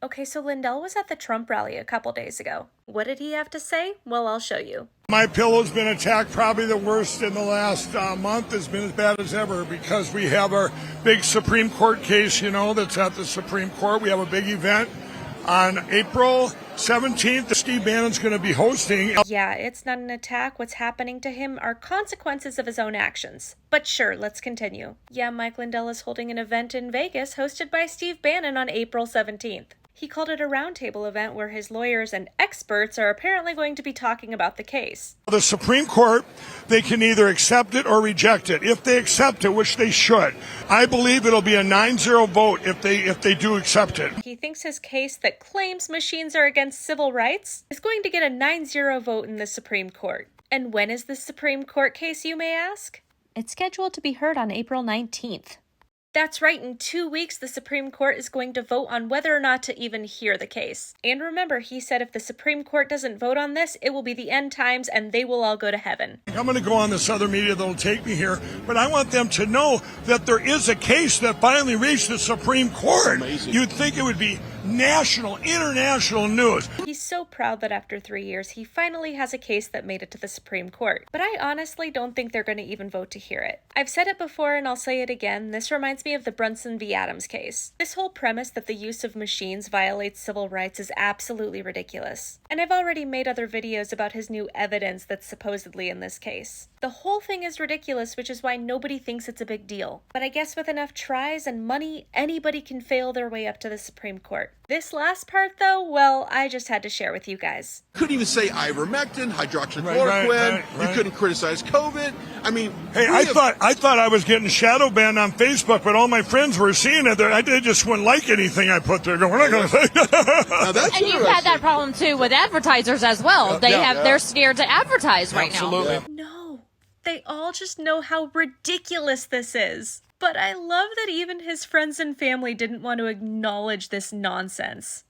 Okay, so Lindell was at the Trump rally a couple days ago. What did he have to say? Well, I'll show you. My pillow's been attacked, probably the worst in the last month. Has been as bad as ever because we have our big Supreme Court case, that's at the Supreme Court. We have a big event on April 17th. Steve Bannon's going to be hosting. Yeah, it's not an attack. What's happening to him are consequences of his own actions. But sure, let's continue. Yeah, Mike Lindell is holding an event in Vegas hosted by Steve Bannon on April 17th. He called it a roundtable event where his lawyers and experts are apparently going to be talking about the case. The Supreme Court, they can either accept it or reject it. If they accept it, which they should, I believe it'll be a 9-0 vote if they do accept it. He thinks his case that claims machines are against civil rights is going to get a 9-0 vote in the Supreme Court. And when is the Supreme Court case, you may ask? It's scheduled to be heard on April 19th. That's right, in 2 weeks, the Supreme Court is going to vote on whether or not to even hear the case. And remember, he said if the Supreme Court doesn't vote on this, it will be the end times and they will all go to heaven. I'm going to go on this other media that'll take me here, but I want them to know that there is a case that finally reached the Supreme Court. You'd think it would be national, international news. He's so proud that after 3 years, he finally has a case that made it to the Supreme Court. But I honestly don't think they're going to even vote to hear it. I've said it before and I'll say it again, this reminds me of the Brunson V Adams case. This whole premise that the use of machines violates civil rights is absolutely ridiculous. And I've already made other videos about his new evidence that's supposedly in this case. The whole thing is ridiculous, which is why nobody thinks it's a big deal. But I guess with enough tries and money, anybody can fail their way up to the Supreme Court. This last part, though, well, I just had to share with you guys. Couldn't even say ivermectin, hydroxychloroquine. Right. You couldn't criticize COVID. I mean, hey, I thought I was getting shadow banned on Facebook, but all my friends were seeing it. They just wouldn't like anything I put there. We're not going to say. And you've had that problem too with advertisers as well. They're scared to advertise right Absolutely. now. No, they all just know how ridiculous this is. But I love that even his friends and family didn't want to acknowledge this nonsense.